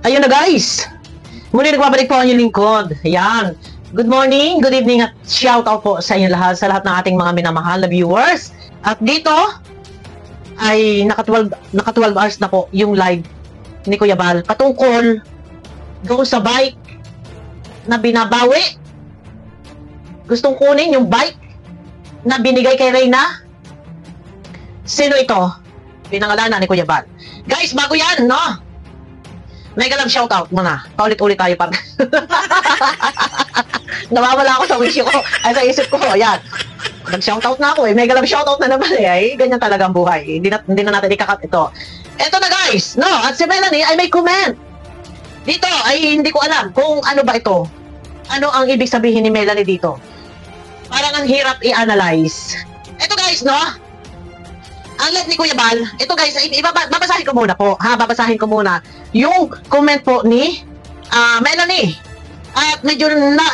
Ayun na guys, muli nagbabalik po ang inyong lingkod. Ayan, good morning, good evening at shout out po sa inyo lahat, sa lahat ng ating mga minamahal na viewers. At dito ay naka 12 hours na po yung live ni Kuya Bal patungkol doon sa bike na binabawi. Gustong kunin yung bike na binigay kay Reyna. Sino ito? Pinangalanan ni Kuya Bal. Guys, bago yan, no? Mega love shoutout muna. Paulit-ulit tayo pa. Nawawala ako sa wish ko. Ay, sa isip ko. Ayan. Nag-shoutout na ako eh. Mega love shoutout na naman eh. Ay, ganyan talaga ang buhay. Hindi na natin ikakat ito. Eto na guys. No, at si Melanie ay may comment. Dito ay hindi ko alam kung ano ba ito. Ano ang ibig sabihin ni Melanie dito. Parang ang hirap i-analyze. Eto guys, no? Ang live ni Kuya Bal, ito guys, babasahin ko muna po, ha? Babasahin ko muna yung comment po ni Melanie. At medyo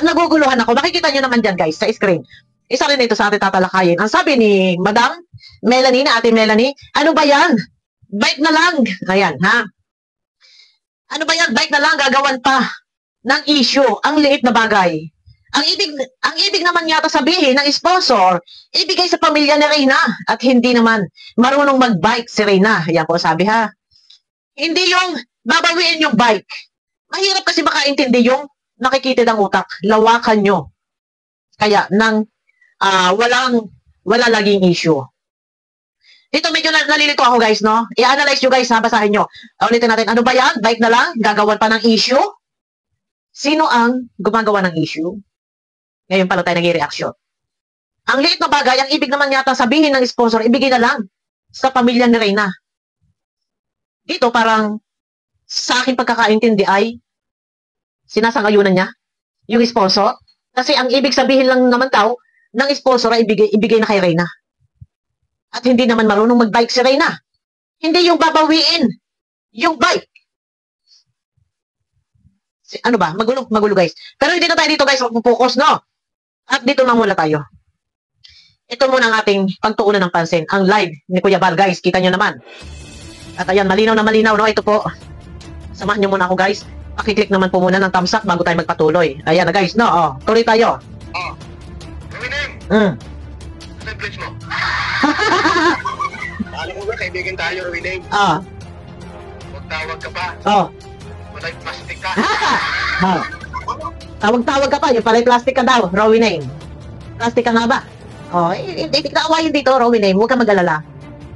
naguguluhan ako. Makikita nyo naman dyan guys, sa screen. Isa rin ito sa ating tatalakayin. Ang sabi ni Madam Melanie, na Ate Melanie, ano ba yan? Bike na lang. Ayan, ha? Ano ba yan? Bike na lang, gagawan pa ng issue. Ang liit na bagay. Ang ibig naman yata sabihin ng sponsor, ibigay sa pamilya ni Reyna at hindi naman marunong mag-bike si Reyna. Yan po sabi ha. Hindi yung babawiin yung bike. Mahirap kasi makaintindi yung nakikitid ang utak. Lawakan nyo. Kaya wala laging issue. Dito medyo nalilito ako guys, no? I-analyze nyo guys ha, basahin nyo. Ulitin natin, ano ba yan? Bike na lang? Gagawan pa ng issue? Sino ang gumagawa ng issue? Ngayon pala tayo nag-i-reaction. Ang liit na bagay, ang ibig naman yata sabihin ng sponsor, ibigay na lang sa pamilya ni Reyna. Dito parang sa aking pagkakaintindi ay sinasangayunan niya yung sponsor. Kasi ang ibig sabihin lang naman daw ng sponsor ay ibigay na kay Reyna. At hindi naman marunong mag-bike si Reyna. Hindi yung babawiin yung bike. Ano ba? Magulo guys. Pero hindi na tayo dito guys, mag-focus, no? At dito na muna tayo. Ito muna ang ating pagtuunan ng pansin. Ang live ni Kuya Bal, guys. Kita nyo naman. At ayan, malinaw na malinaw, no? Ito po. Samahan nyo muna ako, guys. Pakiclick naman po muna ng thumbs up bago tayo magpatuloy. Ayan na, guys, no? Oh, tuloy tayo. Oh. Rowinim. Ano yung place mo? Alam mo ba, kaibigan tayo, Rowinim. Magtawag ka pa. Walay plastic ka. Tawag-tawag ka pa, yung pala'y plastic ka daw, Rowie name. Plastic ka nga ba? Hindi ka awayin dito, Rowie name, huwag ka mag-alala.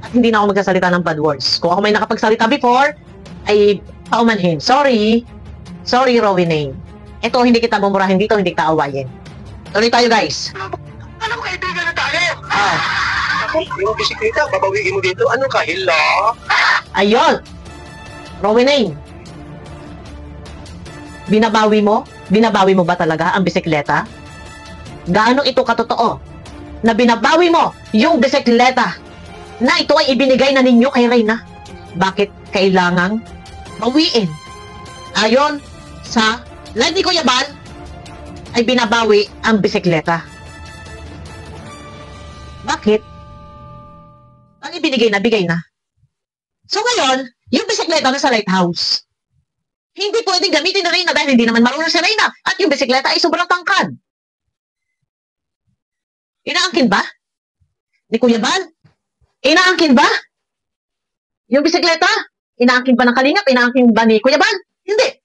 At hindi na ako magsasalita ng bad words. Kung ako may nakapagsalita before, ay paumanhin. Sorry, Rowie name. Ito, hindi kita bumurahin dito, hindi kita awayin. Tuloy tayo, guys. Alam mo, kaibigan na tayo. Ako, yung bisikleta, babawiin mo dito. Ano ka, hila? Ayun. Rowie name. Binabawi mo ba talaga ang bisikleta? Gaano ito katotoo na binabawi mo yung bisikleta na ito ay ibinigay na ninyo kay Reyna? Bakit kailangang bawiin? Ayon sa live ni Kuya Bal, ay binabawi ang bisikleta. Bakit? Ang ibinigay na, bigay na. So ngayon, yung bisikleta na sa lighthouse, hindi pwedeng gamitin na Reyna dahil hindi naman marunong si Reyna at yung bisikleta ay sobrang tangkad. Inaangkin ba? Ni Kuya Bal? Inaangkin ba? Yung bisikleta? Inaangkin ba ng Kalingap? Inaangkin ba ni Kuya Bal? Hindi.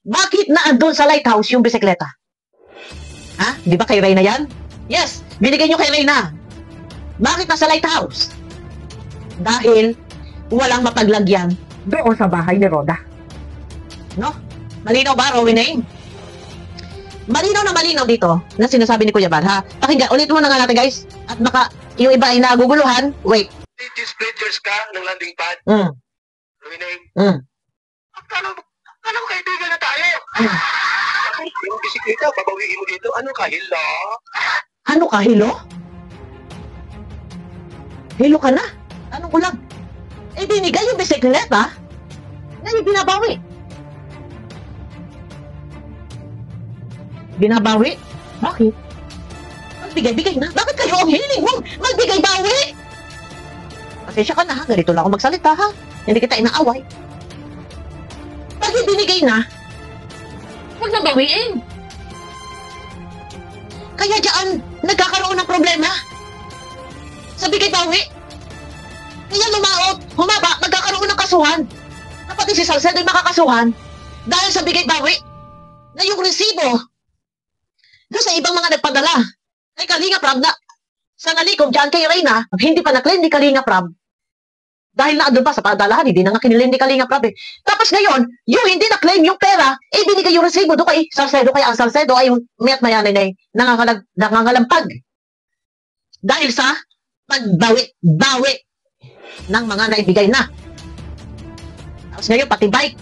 Bakit na andun sa lighthouse yung bisikleta? Ha? Di ba kay Reyna yan? Yes, binigay nyo kay Reyna. Bakit nasa lighthouse? Dahil walang mapaglagyan doon sa bahay ni Roda. No? Malinaw ba, Rowie name? Malinaw na malinaw dito na sinasabi ni Kuya Bal, ha? Pakinggan, ulit muna nga natin, guys. At baka yung iba ay naguguluhan. Wait. Splitters ka ng landing pad. Rowie name. Akala mo, kaibigan na tayo. Ako, yung bisikleta, babawiin mo dito. Ano ka, hila? Ano ka, hilo? Hilo ka na? Anong ulam? Eh, binigay yung bisikleta na yung binabawi. Binabawi? Bakit? Magbigay-bigay na. Bakit kayo ang hiling mong magbigay-bawi? Pasensya ka na ha. Ganito lang ako magsalita ha. Hindi kita inaaway. Pag ibinigay na, huwag na bawiin. Kaya diyan, nagkakaroon ng problema. Sa bigay-bawi. Kaya humaba, nagkakaroon ng kasuhan. Na pati si Salcedo ay makakasuhan dahil sa bigay-bawi na yung resibo doon sa ibang mga nagpadala ay Kalinga Prab na sa nalikom dyan kay Reyna, hindi pa na-claim ni Kalinga Prab dahil na doon pa sa padalahan, hindi na nga kinilim ni Kalinga Prab eh. Tapos ngayon, yung hindi na-claim yung pera, eh binigay yung resibo doon kay Salcedo, kaya ang Salcedo ay mayat mayanin ay nangangalampag dahil sa pagbawi ng mga naibigay na. Tapos ngayon, pati bike.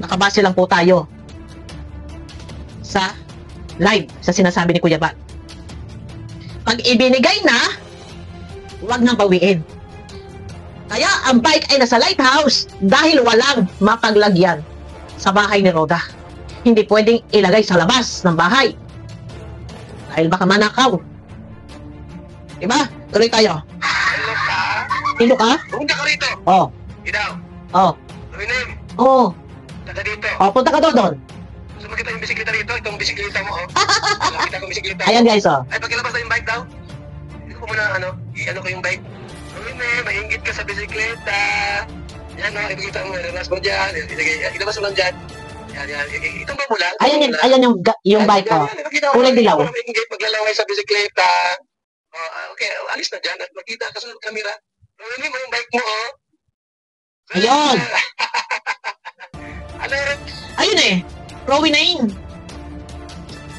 Nakabase lang po tayo sa live, sa sinasabi ni Kuya Bal. Pag ibinigay na, huwag nang bawiin. Kaya ang bike ay nasa lighthouse dahil walang mapaglagyan sa bahay ni Roda. Hindi pwedeng ilagay sa labas ng bahay dahil baka manakaw. Diba? Tuloy tayo. Hello ka? Tilo ka? Pumunta ka rito. Oh. Ikaw. Oh. Ruinem. Oh. Taga dito. Oh, punta ka doon. Gusto makita yung bisikleta rito? Itong bisikleta mo, oh. Makita ko yung bisikleta mo. Ayan guys, oh. Ay, pagkilabas na yung bike daw. Hindi ko muna, i-ano ko yung bike. Ruinem, maingit ka sa bisikleta. Yan, ipagkita mo, relax mo dyan. Ilabas mo lang dyan. Yan. Itumba mo lang. Ayan yung bike, oh. Kulay dilaw. Maingit, maglalaway sa bisikleta. Okay, alis na dyan at makita ka sa camera. Ruinem mo yung bike mo, oh. Ayun. Ano? Ayun eh. Rowie na yun.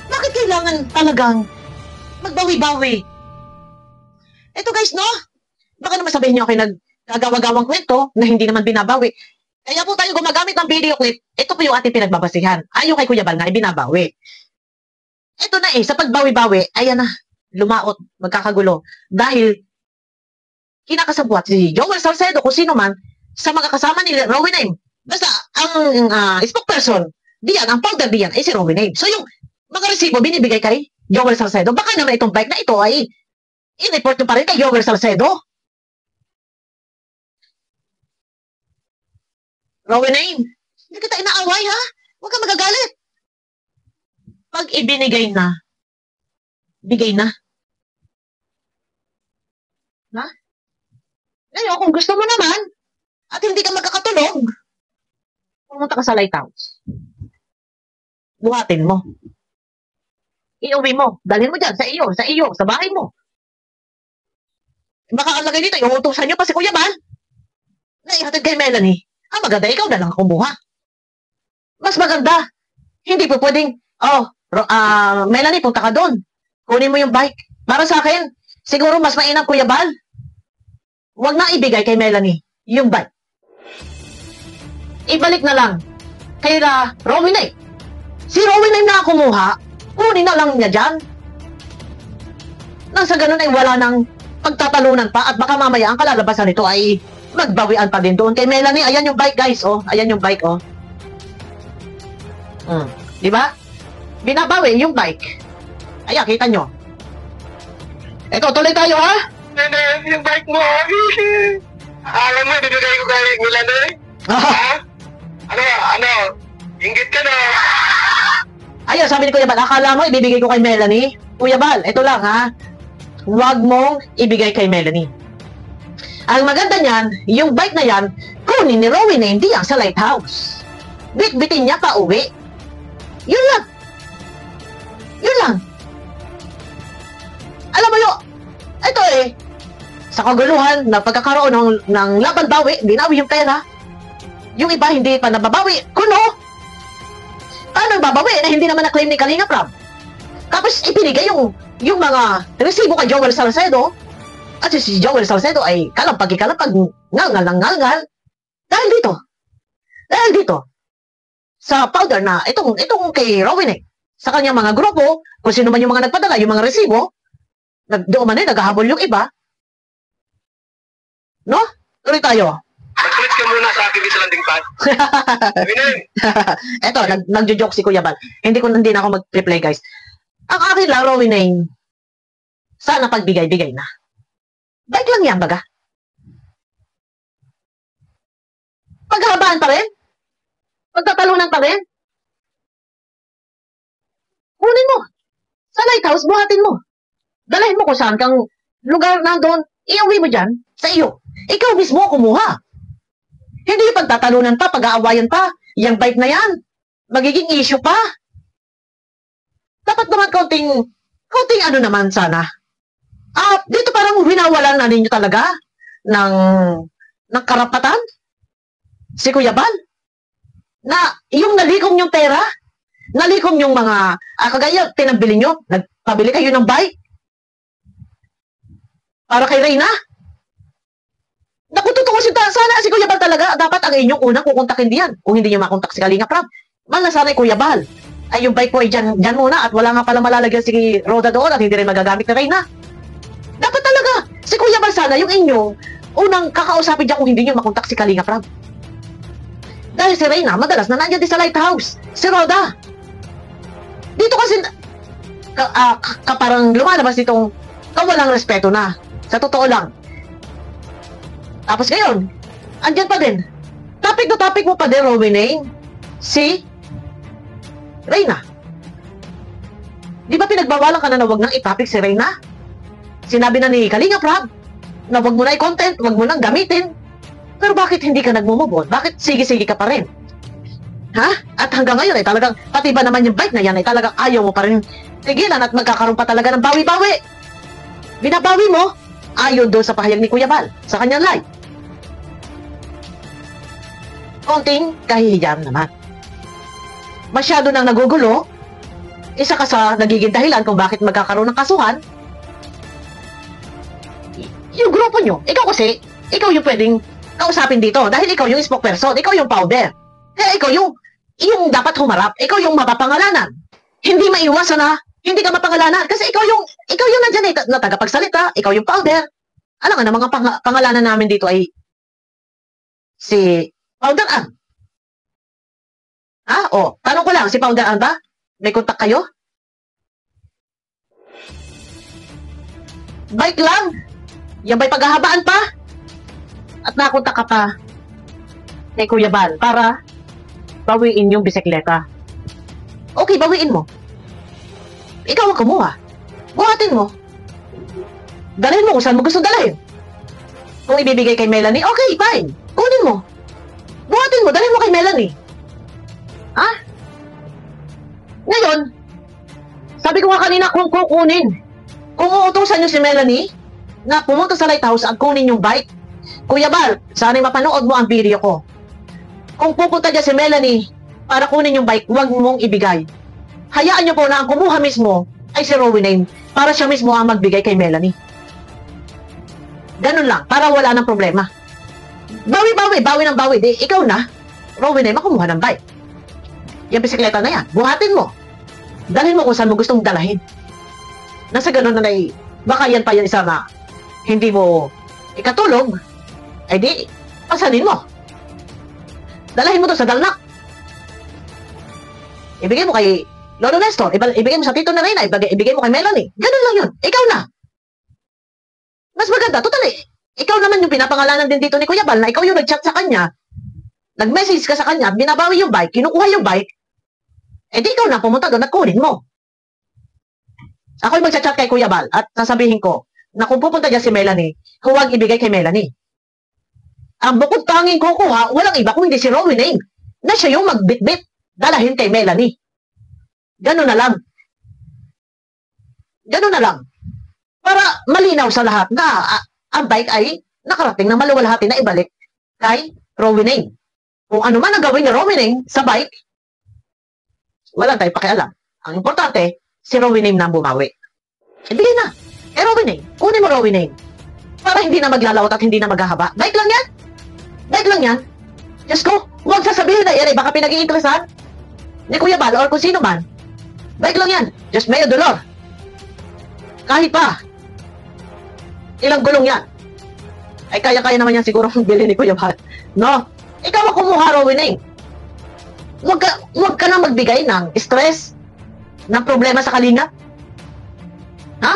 Bakit kailangan talagang magbawi-bawi? Eto guys, no? Baka naman sabihin nyo kayo nagagawa-gawang kwento na hindi naman binabawi. Kaya po tayo gumagamit ng video clip. Ito po yung ating pinagbabasihan. Ayon kay Kuya Bal na ibinabawi. Ito na eh, sa pagbawi-bawi, ayan na, lumaot, magkakagulo. Dahil kinakasabwat si Joel Salcedo kung sino man sa mga kasama ni Rowie Name. Basta ang spokesperson diyan, ang founder diyan ay si Rowie Name. So yung mga resibo binibigay kay Joel Salcedo. Baka naman itong bike na ito ay in-report nyo pa rin kay Joel Salcedo. Rowie Name, hindi kita inaaway ha? Huwag ka magagalit. Pag ibinigay na, bigay na. Na? Ngayon, kung gusto mo naman, at hindi ka magkakatulog, pumunta ka sa lighthouse. Buhatin mo. Iuwi mo. Dalhin mo dyan, sa iyo, sa bahay mo. Baka ang lagay dito, yung utusan nyo pa si Kuya Bal, na ihatid kay Melanie. Ang maganda, ikaw na lang kumuha. Mas maganda. Hindi po pwedeng, Melanie, punta ka doon. Kunin mo yung bike. Para sa akin, siguro mas mainam Kuya Bal. Huwag na ibigay kay Melanie yung bike. Ibalik na lang kay Rowie Name. Si Rowie Name na kumuha, kunin na lang niya dyan. Nang sa ganun ay wala nang pagtatalunan pa at baka mamaya ang kalalabasan nito ay magbawian pa din doon. Kay Melanie, ayan yung bike guys, oh. Ayan yung bike, oh. Diba? Binabawi yung bike. Ayan, kita nyo. Eto, tuloy tayo ha? Yung bike mo, alam mo, bibigay ko kay Melanie. Ha? Ano? Inggit ka na. Ayun, sabi ni Kuya Bal, akala mo ibibigay ko kay Melanie? Kuya Bal, ito lang ha. Huwag mong ibigay kay Melanie. Ang maganda niyan, yung bike na yan, kunin ni Rowie na hindi yan sa lighthouse. Bit-bitin niya pa uwi. Yun lang. Yun lang. Alam mo yun, ito eh, sa kaguluhan na pagkakaroon ng laban bawi, binawi yung pera. Yung iba hindi pa nababawi. Kuno? Paano babawi na hindi naman na-claim ni Kalinga Prab? Tapos ipinigay yung mga resibo kay Joel Salcedo. At si Joel Salcedo ay kalampag-kalampag, ngal-ngal. Dahil dito, sa powder na itong kay Rowie Name, sa kanyang mga grupo, kung sino man yung mga nagpadala, yung mga resibo, doon man naghahabol yung iba. No? Tuloy tayo. Mag-switch ka muna sa akin sa landing pad. Eto, nagjo-joke si Kuya Bal. Hindi na ako mag-reply guys. Ang akin lang, Rowie Name, sana pagbigay-bigay na. Bike lang yan, baga. Paghabaan pa rin. Magtatalunan pa rin? Kunin mo. Sa lighthouse, buhatin mo. Dalahin mo kung saan kang lugar na doon, iuwi mo dyan, sa iyo. Ikaw mismo kumuha. Hindi yung pagtatalunan pa, pag-aawayan pa, yung bike na yan, magiging issue pa. Dapat naman konting ano naman sana. Dito parang winawalan na ninyo talaga ng karapatan. Si Kuya Bal. Na yung nalikom yung pera, nalikom yung mga, kagaya, pinabili nyo, nagpabili kayo ng bike. Para kay Reyna. Naku, totoo sana si Kuya Bal talaga, dapat ang inyong unang kukontakin diyan. Kung hindi nyo makontak si Kalinga Prab, mahal na sana Kuya Bal. Ay, yung bike mo ay dyan muna at wala nga pala malalagyan si Roda doon at hindi rin magagamit ni Reyna. Dapat talaga, si Kuya Bal sana yung inyong unang kakausapin dyan kung hindi nyo makontak si Kalinga Prab. Dahil si Reyna, madalas na nandiyan din sa lighthouse. Si Roda. Dito kasi, parang lumalabas itong kawalang respeto na. Sa totoo lang. Tapos ngayon, andyan pa din. Topic na topic mo pa din, Rowinane. Si Reyna. Di ba pinagbawalan ka na wag nang itopic si Reyna? Sinabi na ni Kalinga Prab na wag mo na i-content, wag mo nang gamitin. Pero bakit hindi ka nagmumubot? Bakit sige-sige ka pa rin? Ha? At hanggang ngayon ay talagang, pati ba naman yung bike na yan ay talagang ayaw mo pa rin tigilan at magkakaroon pa talaga ng bawi-bawi. Binabawi mo, ayon doon sa pahayag ni Kuya Bal, sa kanyang live. Konting kahihiyam naman. Masyado nang nagugulo, isa ka sa nagiging dahilan kung bakit magkakaroon ng kasuhan, yung grupo nyo. Ikaw kasi, ikaw yung pwedeng kausapin dito dahil ikaw yung spokesperson, ikaw yung powder. Kaya ikaw yung dapat humarap, ikaw yung mapapangalanan. Hindi maiwasan na hindi ka mapangalanan kasi ikaw yung nandiyan na tagapagsalita, ikaw yung powder. Alam nga na mga pangalanan namin dito ay si Powder Ann. Tanong ko lang, si Powder Ann ba? May kontak kayo? Bike lang. Yan ba'y paghahabaan pa? At nakontak ka pa kay Kuya Bal para bawiin yung bisikleta. Okay, bawiin mo. Ikaw ang kumuha. Buhatin mo. Dalhin mo kung saan mo gusto dalhin. Kung ibibigay kay Melanie, okay, fine. Kunin mo. Buhatin mo, dalhin mo kay Melanie. Ha? Ngayon, sabi ko nga kanina kung kukunin. Kung uutusan nyo si Melanie na pumunta sa lighthouse at kunin yung bike, Kuya Bal, sana'y mapanood mo ang video ko. Kung pupunta dyan si Melanie para kunin yung bike, huwag mong ibigay. Hayaan nyo po na ang kumuha mismo ay si Rowinane para siya mismo ang magbigay kay Melanie. Ganun lang, para wala ng problema. Bawi ng bawi. Di, ikaw na, Rowinane, makumuha ng bike. Yung bisikleta na yan, buhatin mo. Dalhin mo kung saan mo gustong dalahin. Nasa ganun na baka yan pa yung isa na hindi mo ikatulog, ay di, pasanin mo. Dalahin mo to sa dalnak. Ibigay mo kay Lolo Nestor, ibigay mo sa Tito na Reyna, ibigay mo kay Melanie. Ganun lang yun. Ikaw na. Mas maganda. Totally, ikaw naman yung pinapangalanan din dito ni Kuya Bal na ikaw yung nag-chat sa kanya, nag-message ka sa kanya, binabawi yung bike, kinukuha yung bike, eh di ikaw na pumunta doon at kunin mo. Ako yung mag-chat kay Kuya Bal at sasabihin ko na kung pupunta dyan si Melanie, huwag ibigay kay Melanie. Ang bukod tanging kukuha, walang iba kung hindi si Rowinane na siya yung magbitbit, dalahin kay Melanie. Ganun na lang. Ganun na lang. Para malinaw sa lahat na ang bike ay nakarating na maluwalhati na ibalik kay Rowinane. Kung ano man ang gawin ni Rowinane sa bike, wala tayong pakialam. Ang importante, si Rowinane na bumawi. Ibigay na. Rowinane, kunin mo Rowinane. Para hindi na maglalawat at hindi na maghahaba. Bike lang yan. Bike lang yan. Diyos ko, huwag sasabihin na yan, baka pinag-iinteresan ni Kuya Bal or kung sino man. Bike lang yan. Just may dolor. Kahit pa, ilang gulong yan. Ay kaya-kaya naman yan siguro bilhin ni Kuya Bal. No? Ikaw ang kumuha, Rowinane. Huwag ka na magbigay ng stress, ng problema sa kalinga. Ha?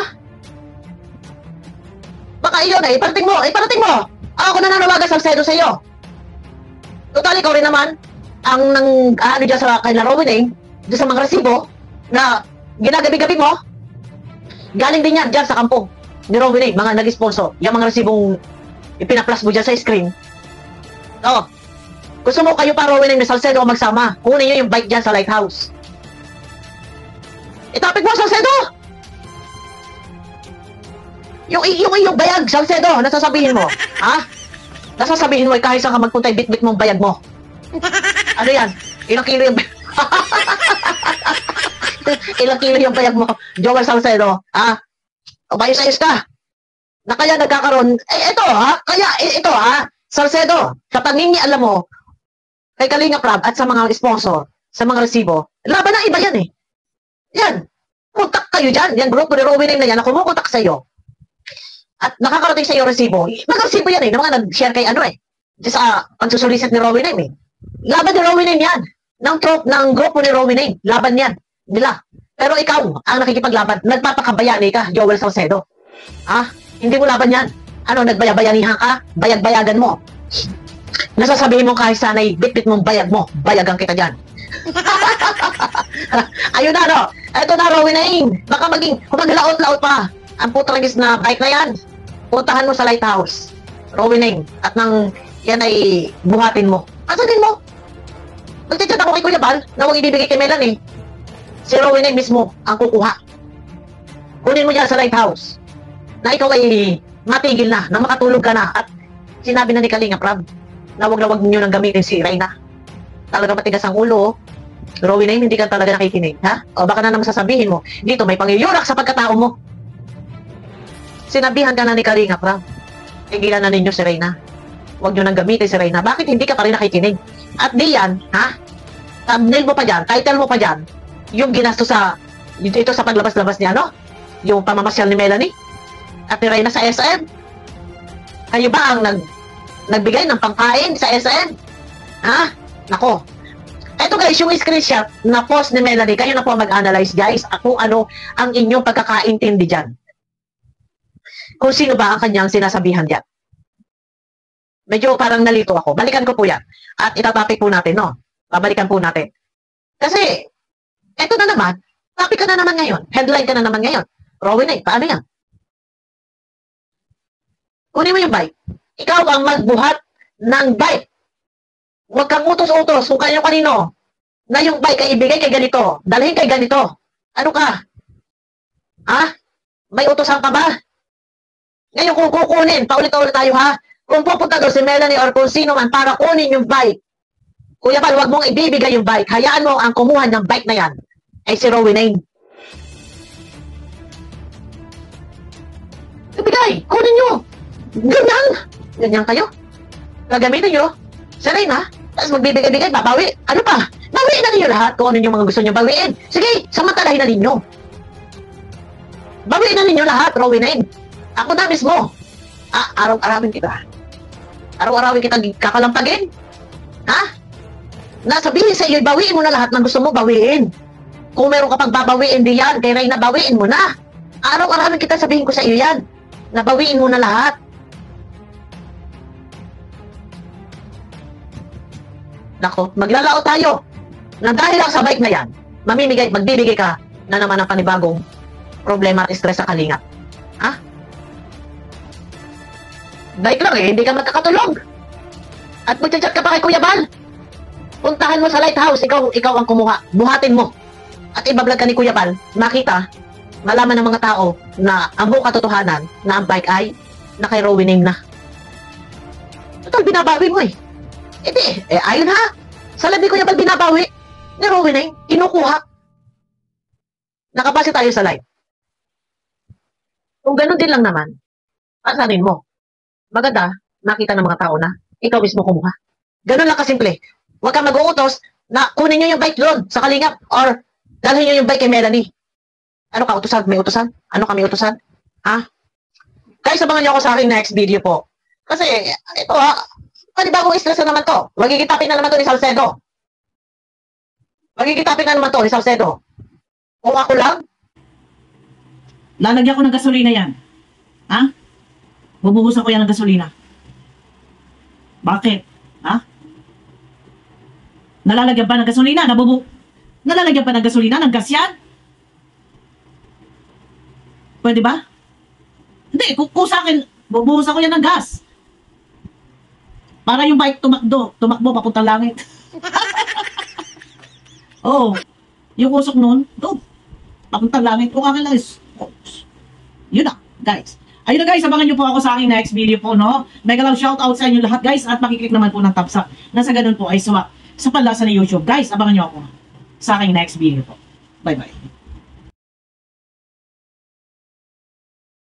Baka iyon na, iparating mo. Ako na nanawagan sa Salcedo sa iyo. Total, ikaw rin naman ang nang ano dyan sa kay Rowena, dyan sa mga resibo na ginagabi-gabi mo, galing din yan dyan sa kampo ni Rowena, mga nag-sponsor. Yung mga resibong ipinaplas mo dyan sa screen. Oh, gusto mo kayo pa Rowena ni Salcedo magsama, kunin nyo yung bike dyan sa lighthouse. Itapik mo Salcedo! Yung iyong bayag, Salcedo, nasasabihin mo. Ha? Nasasabihin mo, kahit saan ka magpunta, bit-bit mong bayag mo. Ano yan? Ilang kilo yung ilang kilo yung bayag mo, Joel Salcedo? Ha? O bayos-ayos ka? Na kaya nagkakaroon, ito ha? Kaya, ito ha? Salcedo, sa alam mo, kay Kalinga Prab at sa mga sponsor, sa mga resibo, laban ng iba yan eh. Yan. Kontak kayo dyan. Yan, grupo ni Rowena na yan, na kumukontak sa iyo. At nakakarating sa iyo resibo. Mga resibo yan eh, na mga nag-share kay ano eh. Sa pagsusulisit ni Rowena eh. Laban ni Rowena yan. Ng grupo ni Rowena. Laban yan. Nila. Pero ikaw, ang nakikipaglaban, nagpapakabayani ka, Joel Salcedo. Ha? Hindi mo laban yan. Ano, nagbayabayanihan ka? Bayag-bayagan mo. Nasasabihin mo kahit sana'y bit-bit mong bayag mo. Bayagan kita dyan. Ayun na, no? Eto na, Rowena. Baka kung maglaot-laot pa, ang putragis na bike na yan, puntahan mo sa lighthouse. Rowena. At nang yan ay buhatin mo. Asanin mo? Magchat ako kay Kuya Bal na huwag ibibigay kay Melanie. Si Rowena mismo ang kukuha. Kunin mo dyan sa lighthouse. Na ikaw ay matigil na makatulog ka na. At sinabi na ni Kalinga Prab na wag ninyo nang gamitin si Reyna. Talaga matigas ang ulo. Rowena, hindi ka talaga nakikinig. Ha? O baka na naman sasabihin mo, dito may pangyayurak sa pagkatao mo. Sinabihan ka na ni Kalinga Prab. Tigilan na ninyo si Reyna. Huwag nyo nang gamitin si Reyna. Bakit hindi ka pa rin nakikinig? At di yan, ha? Thumbnail mo pa dyan, title mo pa dyan, yung ginasto ito sa paglabas-labas niya, no? Yung pamamasyal ni Melanie at ni Reyna sa SM. Kayo ba ang nagbigay ng pangkain sa SM? Ha? Nako. Ito guys, yung screenshot na post ni Melanie, kayo na po mag-analyze guys kung ano ang inyong pagkakaintindi dyan. Kung sino ba ang kanyang sinasabihan dyan. Medyo parang nalito ako. Balikan ko po yan. At itatopic po natin, no? Babalikan po natin. Kasi, eto na naman, topic ka na naman ngayon. Headline ka na naman ngayon. Rowena, paano yan? Kunin mo yung bike. Ikaw ang magbuhat ng bike. Huwag kang utos-utos kung kanino na yung bike ay ibigay kay ganito. Dalhin kay ganito. Ano ka? Ha? May utosan ka ba? Ngayon kung kukunin, paulit-ulit tayo ha. Kung pupunta doon si Melanie or kung sino man para kunin yung bike, Kuya Bal, huwag mong ibibigay yung bike. Hayaan mo ang kumuha ng bike na yan ay si Rowena. Ibigay! Kunin nyo! Ganyan! Ganyan kayo. Gagamitin nyo. Si Reyna, tapos magbibigay-bigay, babawi. Ano pa? Bawiin na ninyo lahat kung ano yung mga gusto nyo bawiin. Sige, samantalahin na ninyo. Bawiin na ninyo lahat, Rowena. Ako na mismo. Araw-arawin kita. Araw-arawin kita kakalampagin. Ha? Nasabihin sa iyo, bawiin mo na lahat ng gusto mo bawiin. Kung meron ka pang babawiin, di yan. Kay Reyna, bawiin mo na. Araw-arawin kita, sabihin ko sa iyo yan. Nabawiin mo na lahat. Nako, maglalao tayo. Na dahil lang sa bike na yan, magbibigay ka na naman ng panibagong problema at stress sa Kalinga. Ha? Bike lang hindi ka magkakatulog. At magchat-chat ka pa kay Kuya Bal. Puntahan mo sa lighthouse, ikaw ang kumuha. Buhatin mo. At ibablog ka ni Kuya Bal, makita, malaman ng mga tao na ang buong katotohanan na ang bike ay na kay Rowena na. Total, binabawi mo eh. Ayun ha. Sa labi Kuya Bal, binabawi. Ni Rowena, kinukuha. Nakapasa tayo sa live. Kung ganun din lang naman, asanin mo. Maganda, nakita ng mga tao na ikaw mismo kumuha. Ganun lang kasimple. Huwag kang mag-uutos na kunin nyo yung bike doon sa Kalingap or dalhin nyo yung bike kay Melanie. Ano ka, utusan? May utusan? Ano kami utusan? Ha? Guys, sabangan nyo ako sa aking next video po. Kasi, ito ha, panibagong stress na naman to. Magigitapin na naman to ni Salcedo. Magigitapin na naman to ni Salcedo. Kung ako lang, lalagyan ko ng gasolina yan. Ha? Bubuhusan ko yan ng gasolina. Bakit? Ha? Nalalagyan pa ng gasolina, nalalagyan pa ng gasolina, ng gas yan? Pwede ba? Hindi, kung sa akin, bubuhusan ko yan ng gas. Para yung bike tumakbo papuntang langit. Oo. Yung usok nun, papuntang langit. Kung akin lang is, yun na, guys. Ayun na guys, abangan nyo po ako sa aking next video po, no? Mega love shoutout sa inyo lahat, guys. At makiklik naman po ng thumbs up. Nasa ganun po ay sa panlasa ni YouTube. Guys, abangan nyo ako sa aking next video po. Bye-bye.